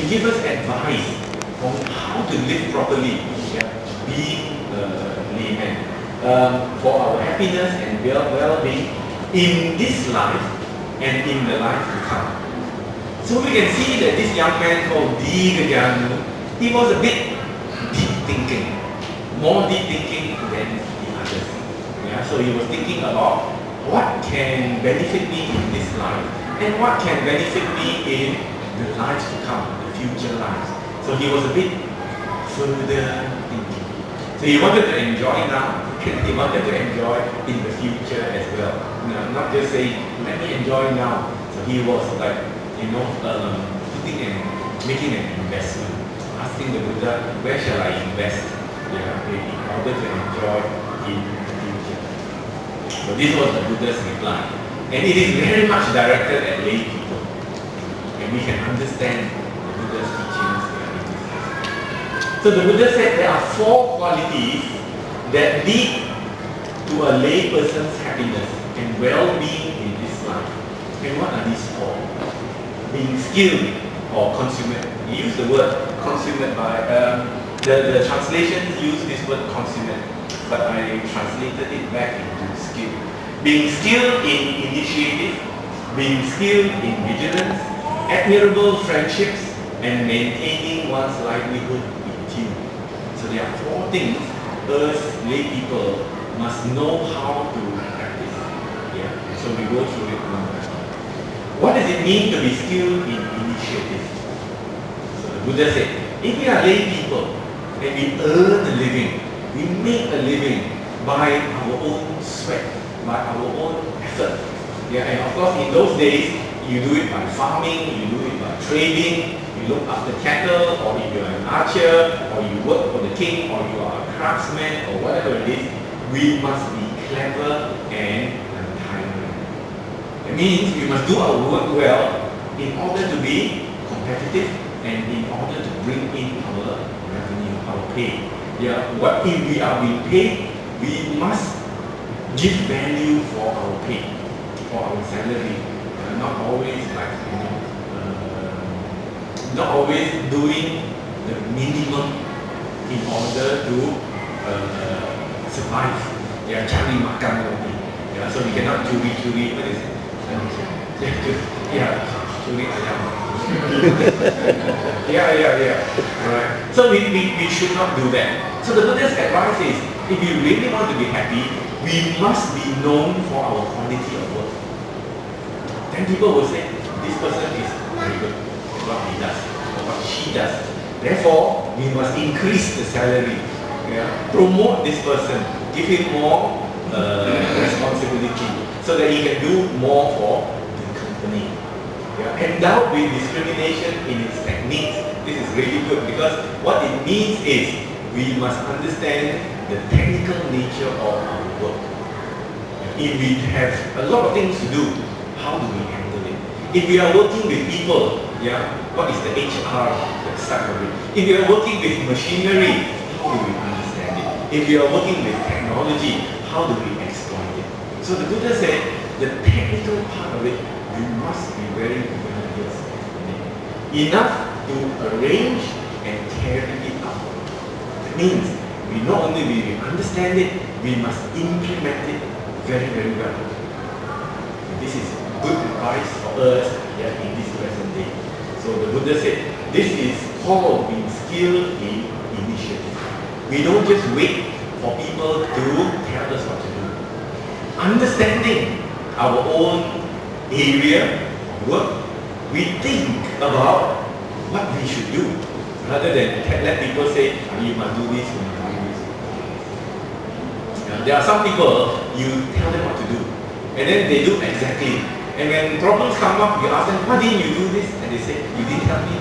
He gives us advice on how to live properly, being a layman, for our happiness and well-being in this life and in the life to come. So we can see that this young man called D. Gajanu, he was a bit deep thinking, more deep thinking than the others. So he was thinking about what can benefit me in this life and what can benefit me in the lives to come, the future lives. So he was a bit further thinking. So he wanted to enjoy now, and he wanted to enjoy in the future as well. Not just saying, let me enjoy now. So he was like, putting and making an investment, asking the Buddha, where shall I invest? In order to enjoy in the future. So this was the Buddha's reply. And it is very much directed at lay people. And we can understand the Buddha's teachings in this case. So the Buddha said there are 4 qualities that lead to a lay person's happiness and well-being in this life. And what are these 4? Being skilled or consummate. He used the word consummate by, the translations use this word consummate, but I translated it back into skill. Being skilled in initiative, being skilled in vigilance, admirable friendships, and maintaining one's livelihood in tune. So there are 4 things us lay people must know how to practice. So we go through it one by one. What does it mean to be skilled in initiative? So the Buddha said, if we are lay people and we earn a living, we make a living by our own sweat, by our own effort. And of course in those days, you do it by farming, you do it by trading, you look after cattle, or if you're an archer, or you work for the king, or you are a craftsman, or whatever it is, we must be clever and untiring. It means we must do our work well in order to be competitive and in order to bring in our revenue, our pay. What if we are being paid, we must give value for our pay, for our salary. Not always like, not always doing the minimum in order to survive. Cari makan lagi. So we cannot curi-curi, what is it? Curi ayam. Right. So we should not do that. So the Buddha's advice is, if you really want to be happy, we must be known for our quality of work. Then people will say, this person is very good at what he does, or what she does. Therefore, we must increase the salary. Promote this person, give him more responsibility, so that he can do more for the company. Endowed with discrimination in its techniques, this is really good, because what it means is we must understand the technical nature of our work. If we have a lot of things to do, how do we handle it? If we are working with people, what is the HR side of it? If we are working with machinery, how do we understand it? If we are working with technology, how do we exploit it? So the Buddha said, the technical part of it, you must be very well-versed in it. Enough to arrange and carry it out. That means, we not only we understand it, we must implement it very, very well. This is good advice for us in this present day. So the Buddha said, this is called being skilled in initiative. We don't just wait for people to tell us what to do. Understanding our own area of work, we think about what we should do, rather than let people say, you must do this, you must do this. There are some people, you tell them what to do, and then they do exactly. And when problems come up, you ask them, why didn't you do this? And they say, you didn't tell me.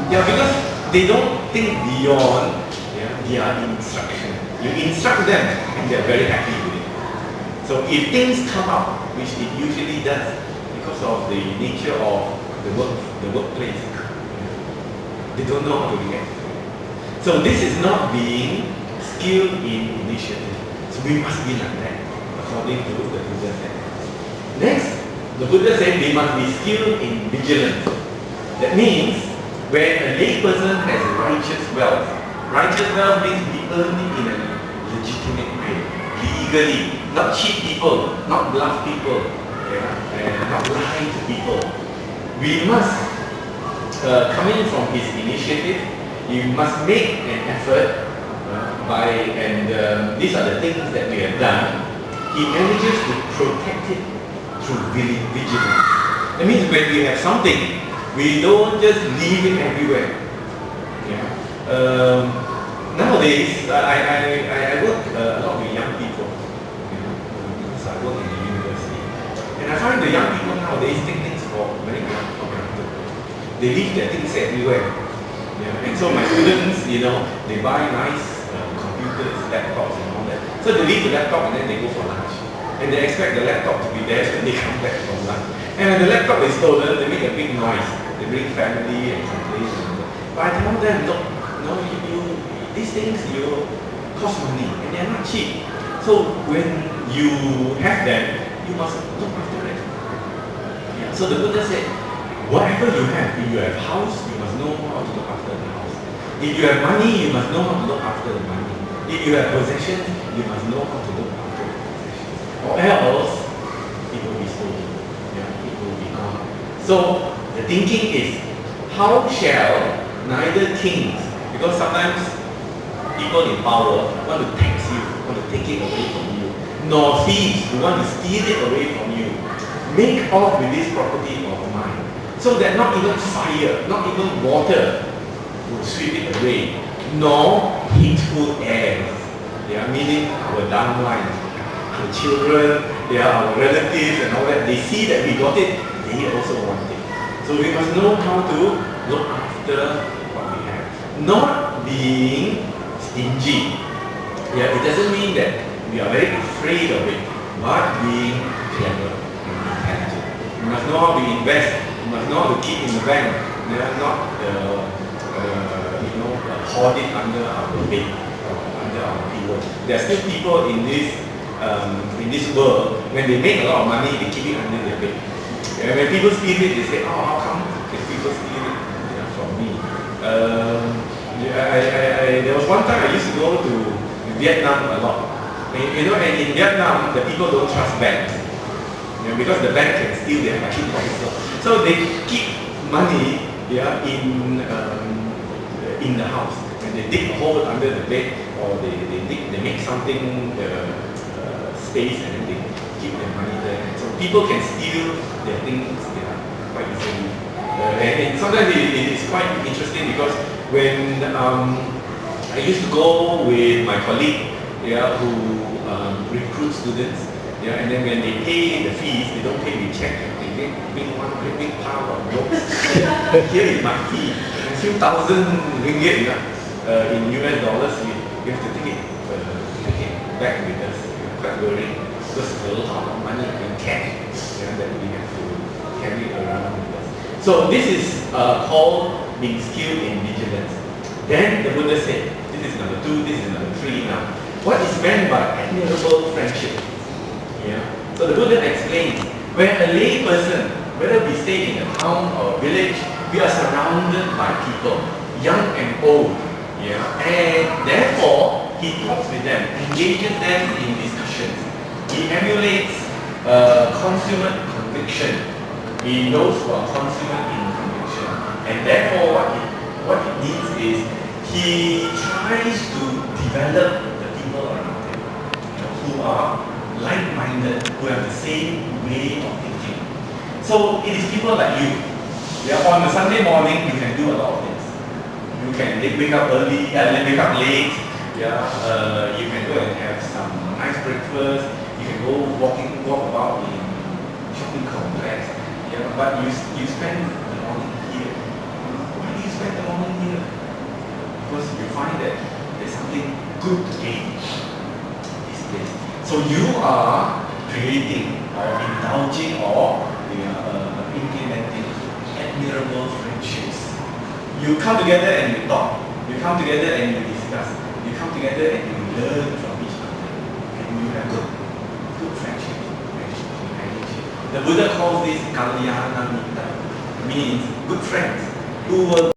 Because they don't think beyond their instruction. You instruct them, and they're very happy with it. So if things come up, which it usually does, because of the nature of the workplace, they don't know how to react. So this is not being skilled in initiative. So we must be like that, according to the Buddha said. Next, the Buddha said we must be skilled in vigilance. That means When a lay person has righteous wealth means we earn it in a legitimate way, legally, not cheat people, not bluff people, and not lie to people. We must come in from his initiative. You must make an effort these are the things that we have done. He manages to protect it through vigilance. That means when we have something, we don't just leave it everywhere. Nowadays, I work a lot with young people, because I work in the university, and I find the young people nowadays take things for very granted. They leave their things everywhere. And so my students, they buy nice computers, laptops and all that. So they leave the laptop and then they go for lunch. And they expect the laptop to be there when they come back from lunch. And when the laptop is stolen, they make a big noise. They bring family and complain. But I tell them, no, these things cost money and they're not cheap. So when you have them, you must look after it. So the Buddha said, whatever you have, if you have house, you must know how to look after the house. If you have money, you must know how to look after the money. If you have possessions, you must know how to look after the possessions. Or else, it will be stolen. It will be gone. So the thinking is, how shall neither kings, because sometimes people in power want to tax you, want to take it away from you, nor thieves who want to steal it away from you, make off with this property of mine, so that not even fire, not even water will sweep it away, nor hateful heirs, meaning our downline, our children, our relatives and all that. They see that we got it, they also want it. So we must know how to look after what we have, not being stingy. It doesn't mean that we are very afraid of it, but being clever and intelligent. We must know how to invest. We must know how to keep in the bank. They are not, hoard it under our bed or under our pillow. There are still people in this world, when they make a lot of money, they keep it under their bed. When people steal it, they say, how come people steal it from me? There was one time I used to go to Vietnam a lot. And in Vietnam, the people don't trust banks. Because the bank can steal their money also. So they keep money in the house. And they dig a hole under the bed, or they make something space, and then they keep their money there. So people can steal their things quite easily. And sometimes it is quite interesting, because when I used to go with my colleague who recruits students, and then when they pay the fees, they don't pay with check. They bring one great big pile of notes. Here is my fee, a few thousand ringgit in US dollars. We have to take it back with us. Quite worrying, because a lot of money in cash that we have to carry around with us. So this is called being skilled in vigilance. Then the Buddha said, this is number 2, this is number 3 now. What is meant by admirable friendship? So the Buddha explains, when a lay person, whether we stay in a town or a village, we are surrounded by people, young and old. And therefore, he talks with them, engages them in discussions. He emulates consummate conviction. He knows who are consummate in conviction. And therefore, what he needs is, he tries to develop the people around him, who are like-minded, who have the same way of thinking. So it is people like you. On a Sunday morning, you can do a lot of things. You can wake up early, wake up late. You can go and have some nice breakfast. You can go walk about in shopping complex. But you spend the morning here. Why do you spend the morning here? Because you find that there's something good to gain this place. So you are creating or indulging or implementing admirable friendships. You come together and you talk. You come together and you discuss. You come together and you learn from each other. And you have good friendship. The Buddha calls this kalyana mitta, means good friends who will